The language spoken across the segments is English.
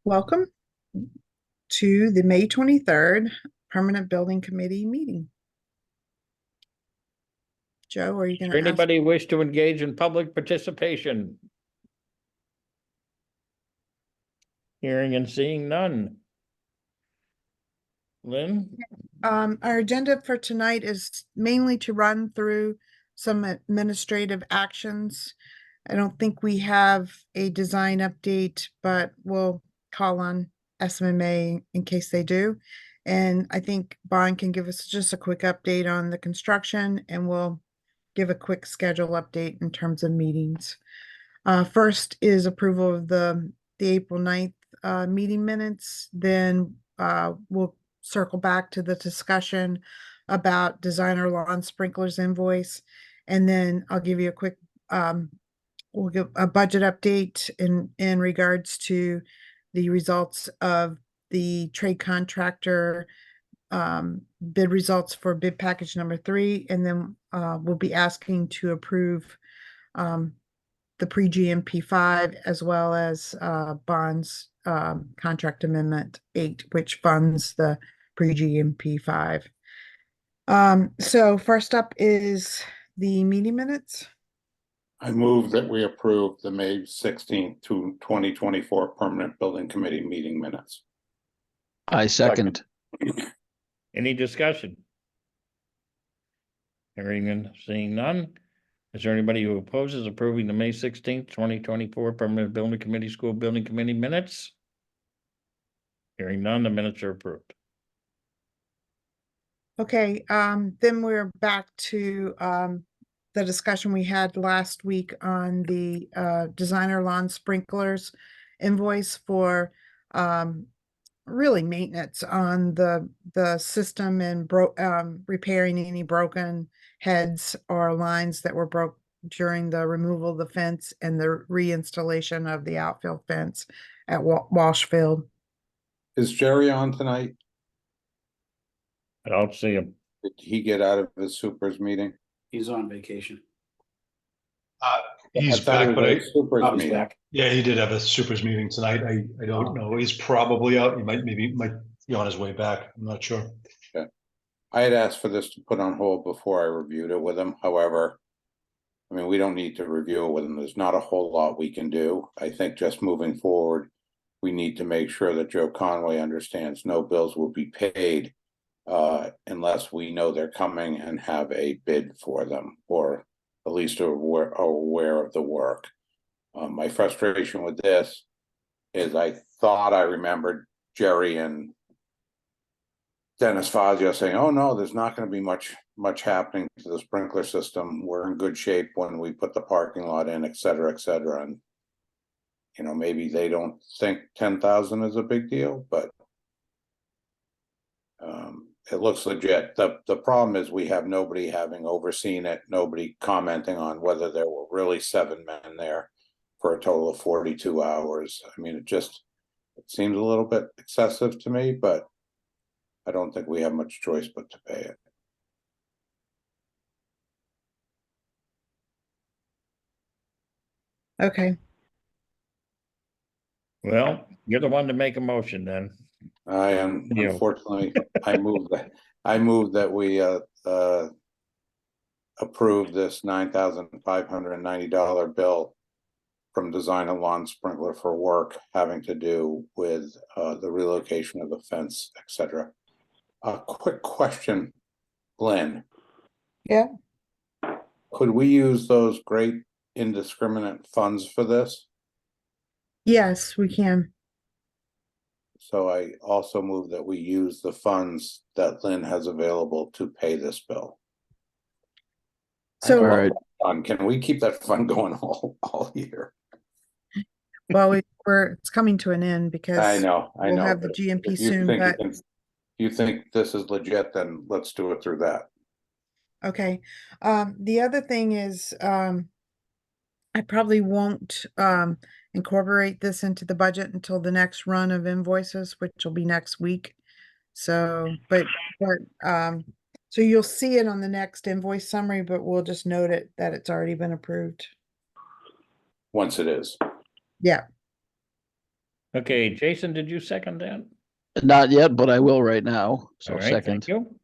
Welcome to the May 23rd Permanent Building Committee meeting. Joe, are you going Does to ask? anybody wish to engage in public participation? Hearing and seeing none. Lynn? Our agenda for tonight is mainly to run through some administrative actions. I don't think we have a design update, but we'll call on SMMA in case they do. And I think Bond can give us just a quick update on the construction, and we'll give a quick schedule update in terms of meetings. First is approval of the April 9th meeting minutes. Then we'll circle back to the discussion about designer lawn sprinklers invoice. And then I'll give you a quick, we'll give a budget update in regards to the results of the trade contractor bid results for bid package number 3. And then we'll be asking to approve the pre-GMP 5 as well as bonds contract amendment 8, which funds the pre-GMP 5. So first up is the meeting minutes. I move that we approve the May 16th to 2024 Permanent Building Committee meeting minutes. I second. Any discussion? Hearing and seeing none. Is there anybody who opposes approving the May 16th, 2024 Permanent Building Committee, School Building Committee minutes? Hearing none, the minutes are approved. Okay, then we're back to the discussion we had last week on the designer lawn sprinklers invoice for really maintenance on the system and repairing any broken heads or lines that were broke during the removal of the fence and the reinstallation of the outfield fence at Wakefield. Is Jerry on tonight? I don't see him. Did he get out of his supers meeting? He's on vacation. I He's thought it back, but was a supers Oh, he's meeting. back. yeah, he did have a supers meeting tonight. I don't know. He's probably out. He might be on his way back. I'm not sure. I had asked for this to put on hold before I reviewed it with him. However, I mean, we don't need to review it with him. There's not a whole lot we can do. I think just moving forward, we need to make sure that Joe Conway understands no bills will be paid unless we know they're coming and have a bid for them, or at least are aware of the work. My frustration with this is I thought I remembered Jerry and Dennis Fazio saying, oh no, there's not going to be much happening to the sprinkler system. We're in good shape when we put the parking lot in, et cetera, et cetera. And you know, maybe they don't think 10,000 is a big deal, but it looks legit. The problem is we have nobody having overseen it, nobody commenting on whether there were really 7 men there for a total of 42 hours. I mean, it seems a little bit excessive to me, but I don't think we have much choice but to pay it. Okay. Well, you're the one to make a motion then. I am, Yeah. unfortunately, I move that we approve this $9,590 bill from Design a Lawn Sprinkler for work having to do with the relocation of the fence, etc. A quick question, Glenn. Yeah. Could we use those great indiscriminate funds for this? Yes, we can. So I also move that we use the funds that Lynn has available to pay this bill. So, All right. Can we keep that fund going all year? well, it's coming to an end because I know. we'll have the but GMP if you soon, think but you think this is legit, then let's do it through that. okay. The other thing is, I probably won't incorporate this into the budget until the next run of invoices, which will be next week. So, but so you'll see it on the next invoice summary, but we'll just note it that it's already been approved. Once it is. Yeah. Okay, Jason, did you second that? Not yet, but I will right now. So All right, second. thank you.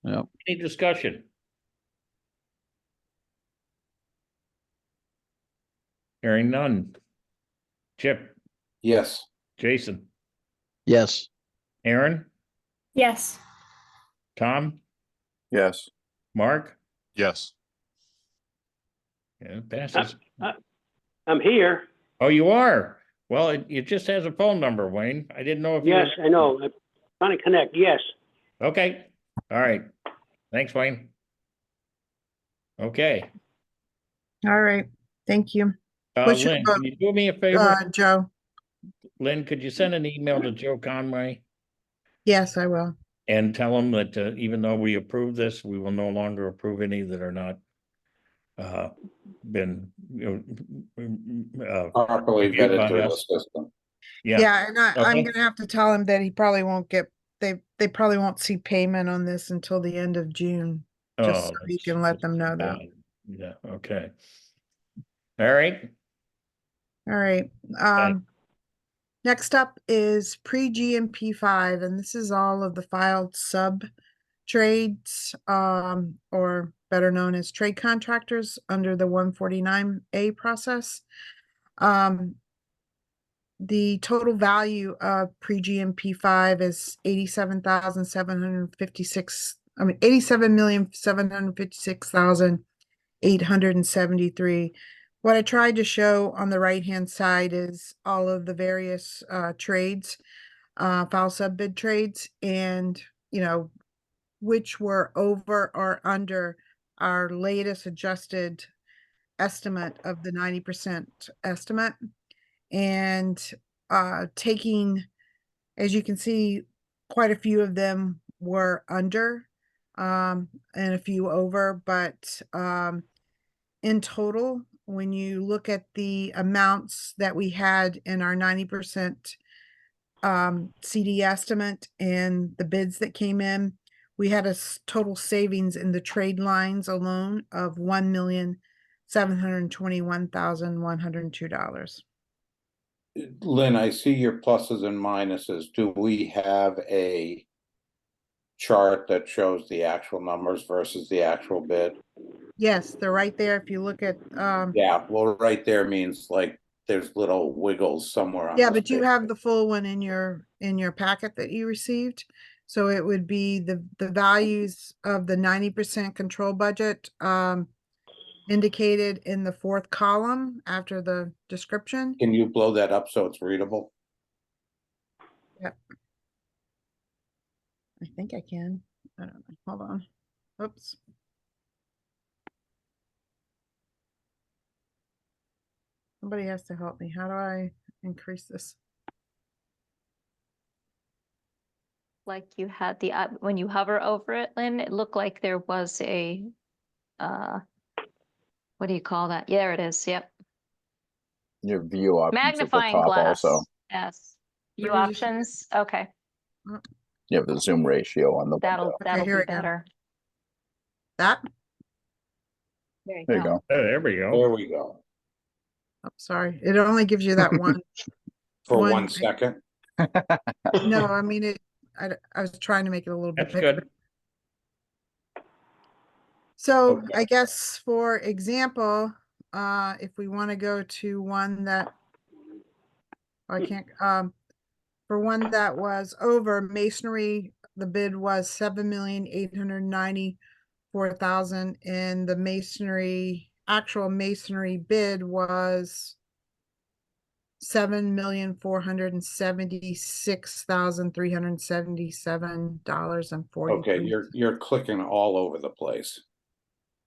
Yep. Any discussion? Hearing none. Chip, Yes, Jason, Yes. Aaron, Yes. Tom, Yes. Mark? Yes. Yeah, it passes. I'm here. Oh, you are? Well, it just has a phone number, Wayne. I didn't know if you Yes, were. I know. I'm trying to connect. Yes. Okay, all right. Thanks, Wayne. Okay, All right, thank you. What's your Lynn, vote, can you do me a favor? Joe? Lynn, could you send an email to Joe Conway Yes, I will. and tell him that even though we approve this, we will no longer approve any that are not been, properly reviewed vetted by through the us. system. Yeah, Yeah, and I'm Okay. gonna have to tell him that he probably won't get, they probably won't see payment on this until the end of June. Just oh, so he that's- can let them that's know too that. bad. Yeah, okay. All right, All right, next up is pre-GMP 5, and this is all of the filed sub trades, or better known as trade contractors under the 149A process. The total value of pre-GMP 5 is 87,756,873. What I tried to show on the right-hand side is all of the various trades, file sub bid trades, and which were over or under our latest adjusted estimate of the 90% estimate. And taking, as you can see, quite a few of them were under, and a few over, but in total, when you look at the amounts that we had in our 90% CD estimate and the bids that came in, we had a total savings in the trade lines alone of $1,721,102. Lynn, I see your pluses and minuses. Do we have a chart that shows the actual numbers versus the actual bid? Yes, they're right there. If you look at, Yeah, well, right there means like there's little wiggles somewhere on yeah, this but you page. have the full one in your packet that you received. So it would be the values of the 90% control budget, indicated in the fourth column after the description. Can you blow that up so it's readable? Yep. I think I can. I don't know. Hold on. Oops. Somebody has to help me. How do I increase this? Like you had the, when you hover over it, Lynn, it looked like there was a, what do you call that? Yeah, there it is. Yep. Your view options at the Magnifying top glass. also. Yes. View Where did you- options. Okay. You have the zoom ratio on the That'll, window. that'll here be we go. better. That? There you There you go. go. oh, there we go. There we go. Oh, sorry. It only gives you that one. For One- 1 second. No, I mean, I was trying to make it a little bit That's bigger. good. So Okay. I guess, for example, if we want to go to one that I can't, for one that was over masonry, the bid was 7,894,000, and the masonry, actual masonry bid was $7,476,377.40. Okay, you're clicking all over the place.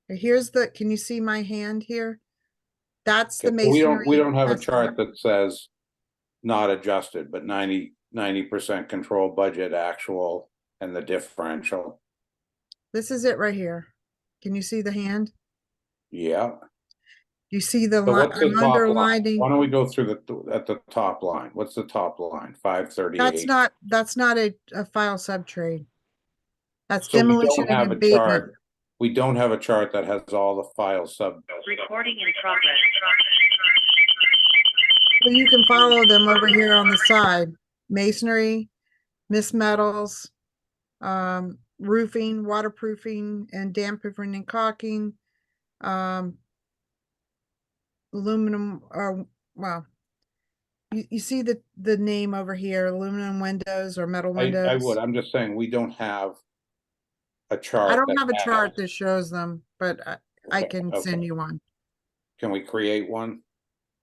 Here's the, can you see my hand here? That's the Okay, masonry. we don't have a estimate. chart that says not adjusted, but 90% control budget actual and the differential. This is it right here. Can you see the hand? Yeah. You see the So line, what's the I'm top line? underlining. Why don't we go through at the top line? What's the top line? 538. That's not a file sub trade. That's So we demolition don't and have a abatement. chart. We don't have a chart that has all the file sub. Recording in progress. Well, you can follow them over here on the side. Masonry, Miss Metals, roofing, waterproofing and damp-proofing and caulking, aluminum, well, you see the name over here, aluminum windows or metal windows. I would, I'm just saying, we don't have a chart. I don't that have a chart has- that shows them, but I Okay, can send you one. Can we create one?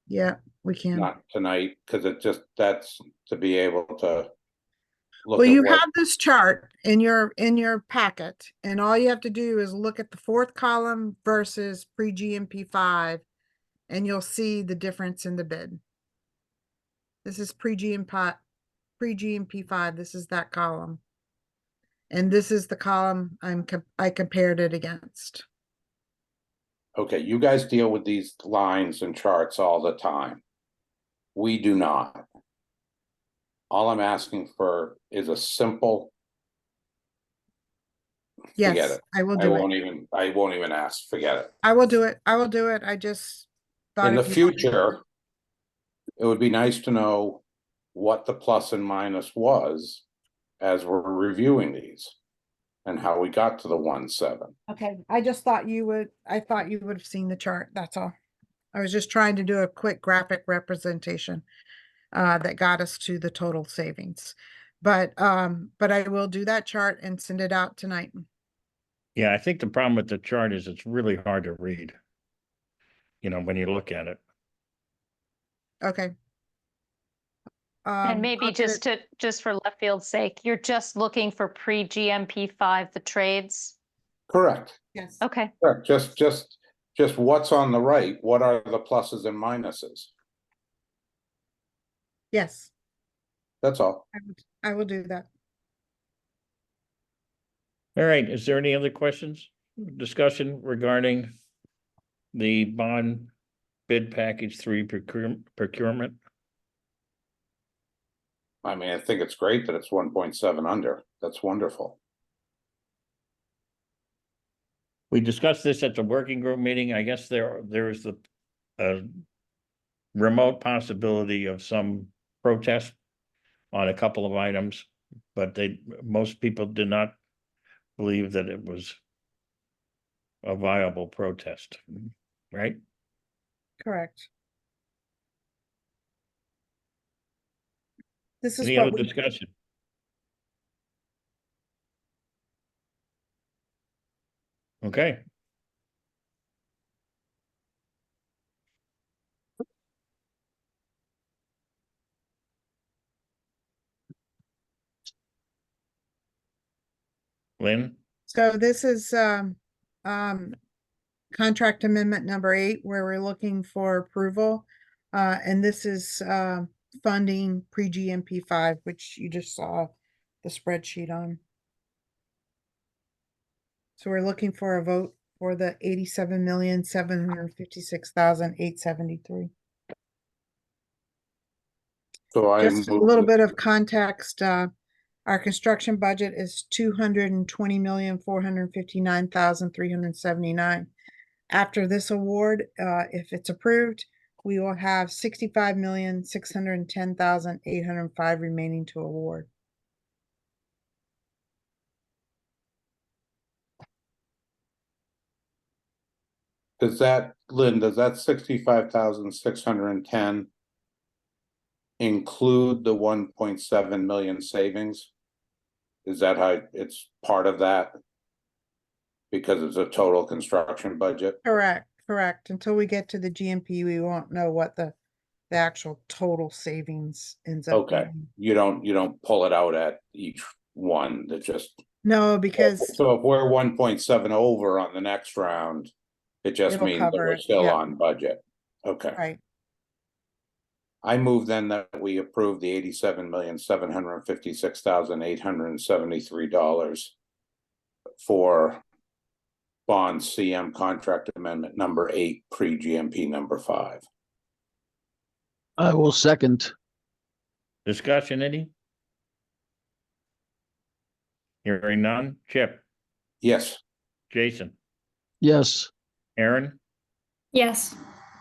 Yeah, we can. Not tonight, because that's to be able to look Well, at you what, have this chart in your packet, and all you have to do is look at the fourth column versus pre-GMP 5, and you'll see the difference in the bid. This is pre-GMP 5. This is that column. And this is the column I compared it against. okay, you guys deal with these lines and charts all the time. We do not. All I'm asking for is a simple, forget Yes, it. I will I do it. won't even ask, forget it. I will do it. I will do it. I just thought In the if you- future, it would be nice to know what the plus and minus was as we're reviewing these and how we got to the 1.7. Okay, I just thought I thought you would have seen the chart, that's all. I was just trying to do a quick graphic representation that got us to the total savings. But I will do that chart and send it out tonight. Yeah, I think the problem with the chart is it's really hard to read. You know, when you look at it. Okay. And maybe I'll get it- just for left field's sake, you're just looking for pre-GMP 5, the trades? Correct. Yes. Okay, Correct. Just what's on the right, what are the pluses and minuses? Yes, That's all. I will do that. All right, is there any other questions, discussion regarding the bond bid package 3 procurement? I mean, I think it's great that it's 1.7 under. That's wonderful. We discussed this at the working group meeting. I guess there is the remote possibility of some protest on a couple of items, but most people did not believe that it was a viable protest, right? Correct. This is Any what other we, discussion? Okay. Lynn? so this is contract amendment number 8, where we're looking for approval. And this is funding pre-GMP 5, which you just saw the spreadsheet on. So we're looking for a vote for the 87,756,873. So I Just a move little that- bit of context, our construction budget is 220,459,379. After this award, if it's approved, we will have 65,610,805 remaining to award. Does that, Lynn, does that 65,610 include the 1.7 million savings? Is that how it's part of that? Because it's a total construction budget? Correct, correct. Until we get to the GMP, we won't know what the actual total savings ends up Okay. being. You don't pull it out at each one, that just, No, because so if we're 1.7 over on the next round, it just It'll means that cover we're it, still yeah. on budget. Okay. right, I move then that we approve the $87,756,873 for bond CM contract amendment number 8, pre-GMP number 5. I will second. Discussion, any? Hearing none. Chip, Yes, Jason, Yes, Aaron, Yes.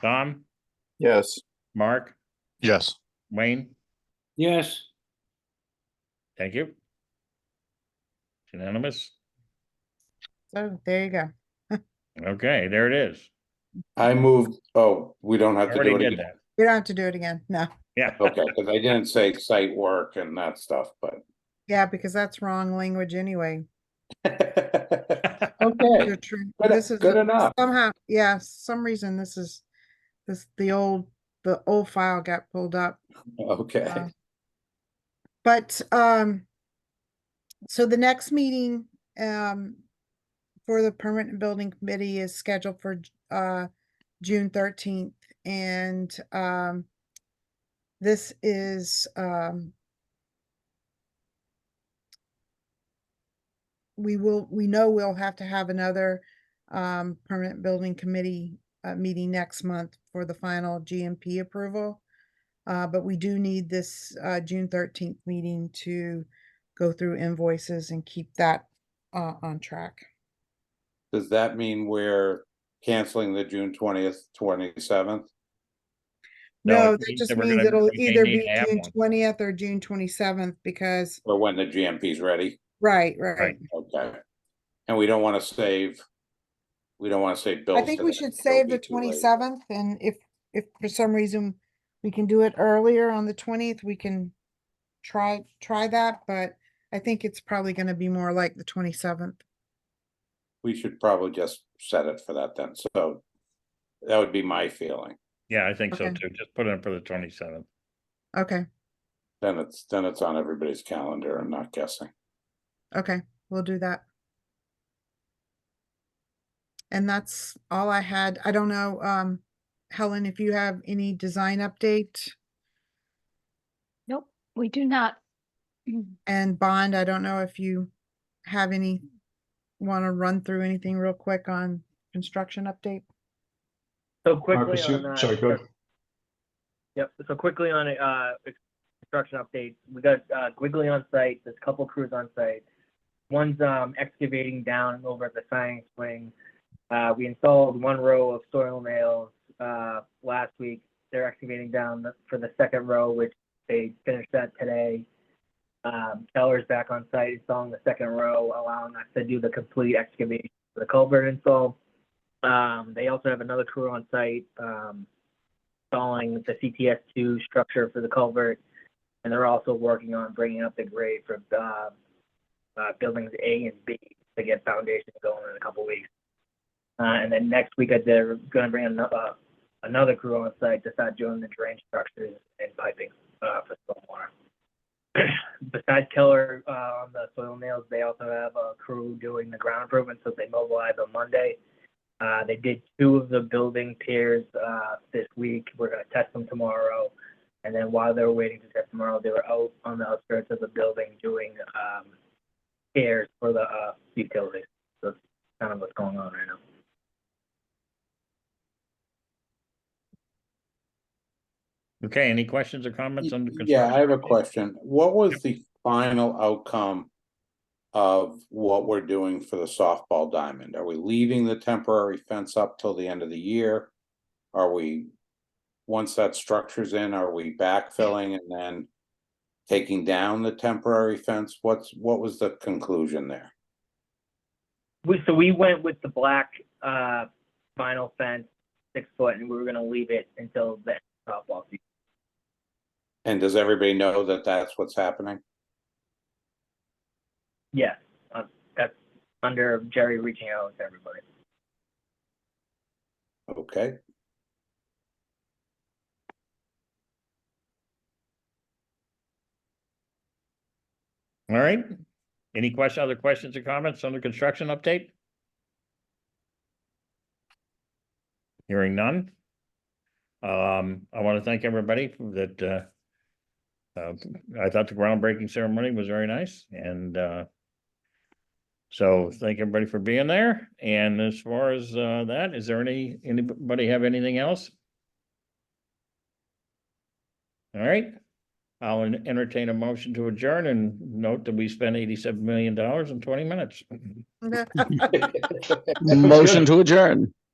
Tom, Yes, Mark, Yes. Wayne, Yes. thank you. Unanimous. So there you go. Okay, there it is. I moved, oh, we don't have to Already do it did again. that. We don't have to do it again. No. Yeah. Okay, because I didn't say site work and that stuff, but. Yeah, because that's wrong language anyway. Okay, You're true. good, This is good enough. somehow, yeah, some reason this the old file got pulled up. Okay, But so the next meeting for the permanent building committee is scheduled for June 13th, and this is we know we'll have to have another permanent building committee meeting next month for the final GMP approval. But we do need this June 13th meeting to go through invoices and keep that on track. does that mean we're canceling the June 20th, 27th? No, No, it that means just that we're means gonna- it'll we may either need be to have June one. 20th or June 27th because, Or when the GMP's ready? right. Right. Okay. And we don't want to save bills. I think we today. should It'll save be the too late. 27th, and if for some reason we can do it earlier on the 20th, we can try that, but I think it's probably going to be more like the 27th. We should probably just set it for that then. So that would be my feeling. Yeah, I think so Okay. too. Just put it in for the 27th. Okay, Then it's on everybody's calendar. I'm not guessing. okay, we'll do that. And that's all I had. I don't know, Helen, if you have any design update, Nope, we do not. and Bond, I don't know if you have any, want to run through anything real quick on construction update? So quickly Marcus, on that. sorry, go ahead. Yep, so quickly on construction updates, we got Quigley on site, there's a couple crews on site. One's excavating down over at the science wing. We installed one row of soil nails last week. They're excavating down for the second row, which they finished that today. Keller's back on site installing the second row, allowing us to do the complete excavation for the culvert install. They also have another crew on site installing the CTS2 structure for the culvert, and they're also working on bringing up the grade for buildings A and B to get foundation going in a couple weeks. And then next week they're going to bring another crew on site to start doing the drain structures and piping for stormwater. Besides Keller on the soil nails, they also have a crew doing the ground improvements, so they mobilized on Monday. They did 2 of the building piers this week. We're going to test them tomorrow. And then while they were waiting to test tomorrow, they were out on the outskirts of the building doing piers for the utilities. So that's kind of what's going on right now. Okay, any questions or comments on the Yeah, I have a construction? question. What was the final outcome of what we're doing for the softball diamond? Are we leaving the temporary fence up till the end of the year? Are we, once that structure's in, are we backfilling and then taking down the temporary fence? What was the conclusion there? We went with the black vinyl fence, 6 foot, and we were going to leave it until the softball season. And does everybody know that that's what's happening? Yes, that's under Jerry reaching out to everybody. Okay. All right. Any other questions or comments on the construction update? Hearing none. I want to thank everybody that I thought the groundbreaking ceremony was very nice, and so thank everybody for being there. And as far as that, is there anybody have anything else? All right, I'll entertain a motion to adjourn and note that we spent $87 million in 20 minutes. Motion to adjourn.